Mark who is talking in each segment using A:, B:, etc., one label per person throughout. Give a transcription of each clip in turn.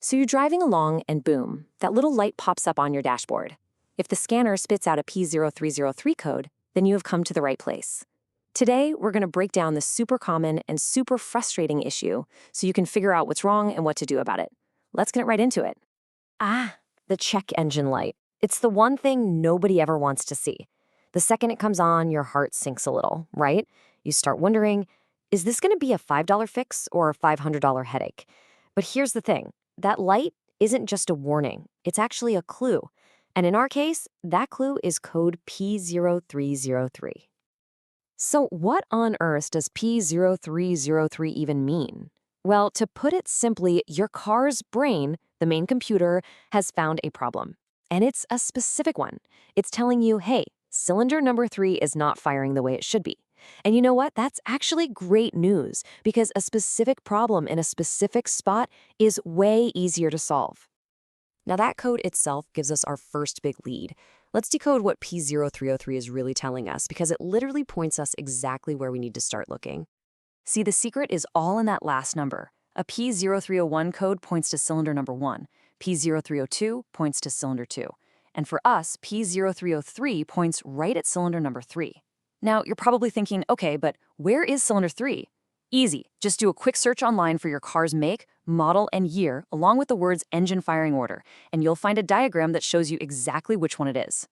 A: So you're driving along and boom, that little light pops up on your dashboard. If the scanner spits out a P0303 code, then you have come to the right place. Today, we're going to break down this super common and super frustrating issue so you can figure out what's wrong and what to do about it. Let's get right into it. The check engine light. It's the one thing nobody ever wants to see. The second it comes on, your heart sinks a little, right? You start wondering, is this going to be a $5 fix or a $500 headache? But here's the thing. That light isn't just a warning. It's actually a clue. And in our case, that clue is code P0303. So what on earth does P0303 even mean? Well, to put it simply, your car's brain, the main computer, has found a problem. And it's a specific one. It's telling you, hey, cylinder number 3 is not firing the way it should be. And you know what? That's actually great news because a specific problem in a specific spot is way easier to solve. Now that code itself gives us our first big lead. Let's decode what P0303 is really telling us because it literally points us exactly where we need to start looking. See, the secret is all in that last number. A P0301 code points to cylinder number 1. P0302 points to cylinder 2. And for us, P0303 points right at cylinder number 3. Now, you're probably thinking, okay, but where is cylinder 3? Easy. Just do a quick search online for your car's make, model, and year, along with the words engine firing order, and you'll find a diagram that shows you exactly which one it is.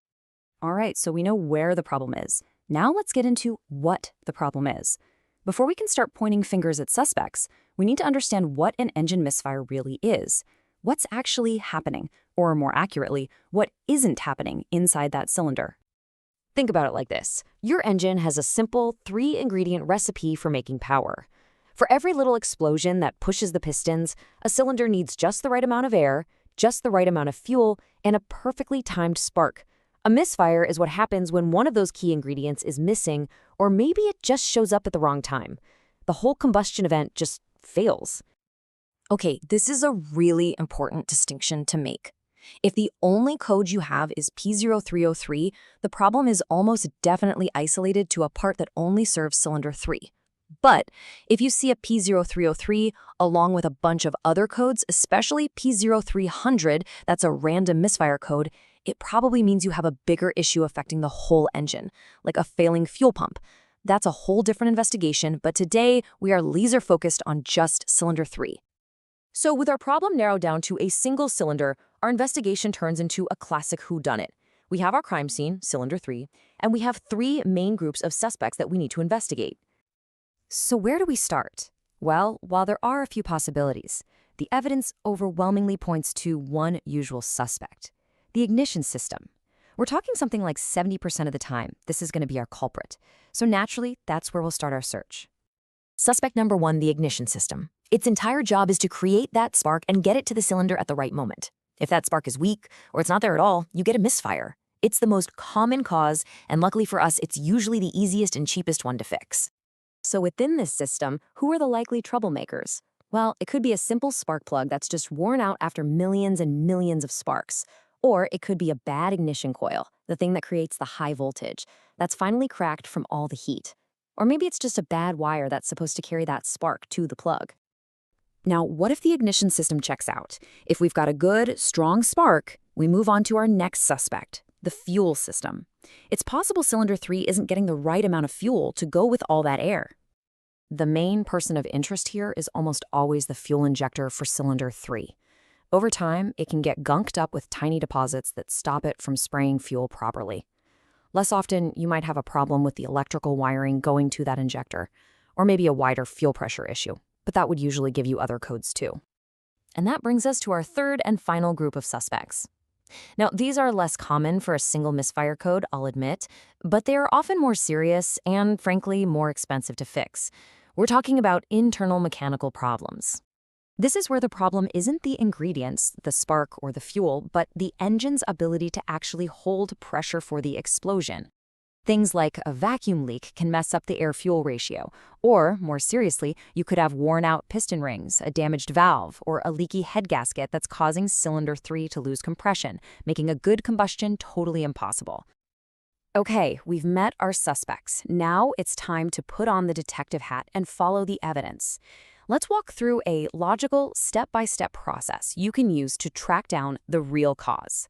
A: All right, so we know where the problem is. Now let's get into what the problem is. Before we can start pointing fingers at suspects, we need to understand what an engine misfire really is. What's actually happening, or more accurately, what isn't happening inside that cylinder. Think about it like this. Your engine has a simple 3-ingredient recipe for making power. For every little explosion that pushes the pistons, a cylinder needs just the right amount of air, just the right amount of fuel, and a perfectly timed spark. A misfire is what happens when one of those key ingredients is missing, or maybe it just shows up at the wrong time. The whole combustion event just fails. Okay, this is a really important distinction to make. If the only code you have is P0303, the problem is almost definitely isolated to a part that only serves cylinder 3. But if you see a P0303 along with a bunch of other codes, especially P0300, that's a random misfire code, it probably means you have a bigger issue affecting the whole engine, like a failing fuel pump. That's a whole different investigation, but today we are laser focused on just cylinder 3. So with our problem narrowed down to a single cylinder, our investigation turns into a classic whodunit. We have our crime scene, cylinder 3, and we have 3 main groups of suspects that we need to investigate. So where do we start? Well, while there are a few possibilities, the evidence overwhelmingly points to one usual suspect: the ignition system. We're talking something like 70% of the time this is going to be our culprit. So naturally, that's where we'll start our search. Suspect number 1, the ignition system. Its entire job is to create that spark and get it to the cylinder at the right moment. If that spark is weak, or it's not there at all, you get a misfire. It's the most common cause, and luckily for us, it's usually the easiest and cheapest one to fix. So within this system, who are the likely troublemakers? Well, it could be a simple spark plug that's just worn out after millions and millions of sparks. Or it could be a bad ignition coil, the thing that creates the high voltage, that's finally cracked from all the heat. Or maybe it's just a bad wire that's supposed to carry that spark to the plug. Now, what if the ignition system checks out? If we've got a good, strong spark, we move on to our next suspect, the fuel system. It's possible cylinder 3 isn't getting the right amount of fuel to go with all that air. The main person of interest here is almost always the fuel injector for cylinder 3. Over time, it can get gunked up with tiny deposits that stop it from spraying fuel properly. Less often, you might have a problem with the electrical wiring going to that injector, or maybe a wider fuel pressure issue, but that would usually give you other codes too. And that brings us to our third and final group of suspects. Now, these are less common for a single misfire code, I'll admit, but they are often more serious and, frankly, more expensive to fix. We're talking about internal mechanical problems. This is where the problem isn't the ingredients, the spark or the fuel, but the engine's ability to actually hold pressure for the explosion. Things like a vacuum leak can mess up the air-fuel ratio, or, more seriously, you could have worn-out piston rings, a damaged valve, or a leaky head gasket that's causing cylinder 3 to lose compression, making a good combustion totally impossible. Okay, we've met our suspects. Now it's time to put on the detective hat and follow the evidence. Let's walk through a logical, step-by-step process you can use to track down the real cause.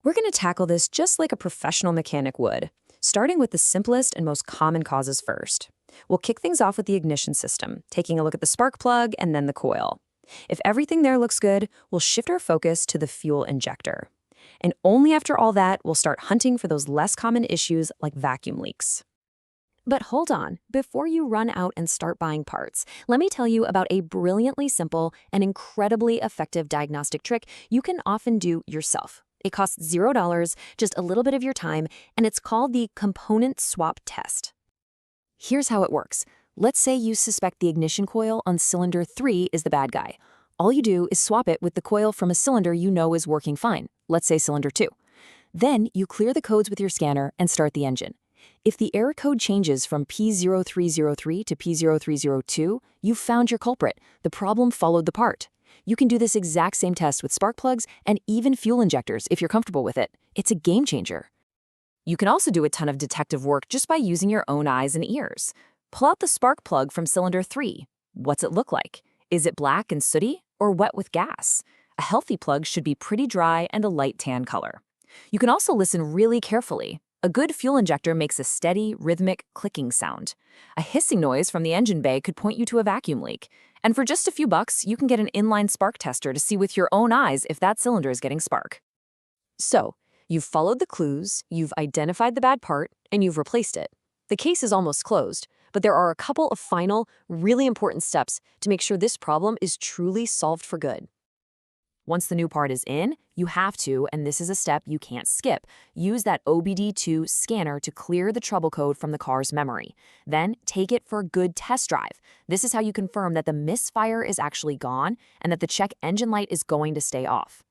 A: We're going to tackle this just like a professional mechanic would, starting with the simplest and most common causes first. We'll kick things off with the ignition system, taking a look at the spark plug and then the coil. If everything there looks good, we'll shift our focus to the fuel injector. And only after all that, we'll start hunting for those less common issues like vacuum leaks. But hold on, before you run out and start buying parts, let me tell you about a brilliantly simple and incredibly effective diagnostic trick you can often do yourself. It costs $0, just a little bit of your time, and it's called the component swap test. Here's how it works. Let's say you suspect the ignition coil on cylinder 3 is the bad guy. All you do is swap it with the coil from a cylinder you know is working fine, let's say cylinder 2. Then you clear the codes with your scanner and start the engine. If the error code changes from P0303 to P0302, you've found your culprit. The problem followed the part. You can do this exact same test with spark plugs and even fuel injectors if you're comfortable with it. It's a game changer. You can also do a ton of detective work just by using your own eyes and ears. Pull out the spark plug from cylinder 3. What's it look like? Is it black and sooty or wet with gas? A healthy plug should be pretty dry and a light tan color. You can also listen really carefully. A good fuel injector makes a steady, rhythmic clicking sound. A hissing noise from the engine bay could point you to a vacuum leak. And for just a few bucks, you can get an inline spark tester to see with your own eyes if that cylinder is getting spark. So, you've followed the clues, you've identified the bad part, and you've replaced it. The case is almost closed, but there are a couple of final, really important steps to make sure this problem is truly solved for good. Once the new part is in, you have to, and this is a step you can't skip, use that OBD2 scanner to clear the trouble code from the car's memory. Then take it for a good test drive. This is how you confirm that the misfire is actually gone and that the check engine light is going to stay off.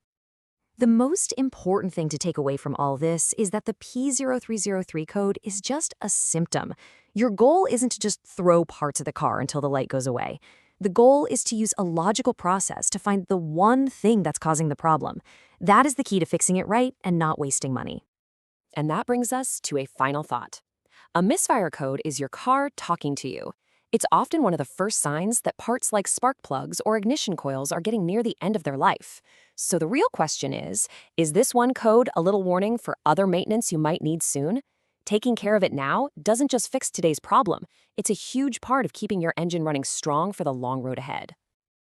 A: The most important thing to take away from all this is that the P0303 code is just a symptom. Your goal isn't to just throw parts of the car until the light goes away. The goal is to use a logical process to find the one thing that's causing the problem. That is the key to fixing it right and not wasting money. And that brings us to a final thought. A misfire code is your car talking to you. It's often one of the first signs that parts like spark plugs or ignition coils are getting near the end of their life. So the real question is this one code a little warning for other maintenance you might need soon? Taking care of it now doesn't just fix today's problem. It's a huge part of keeping your engine running strong for the long road ahead.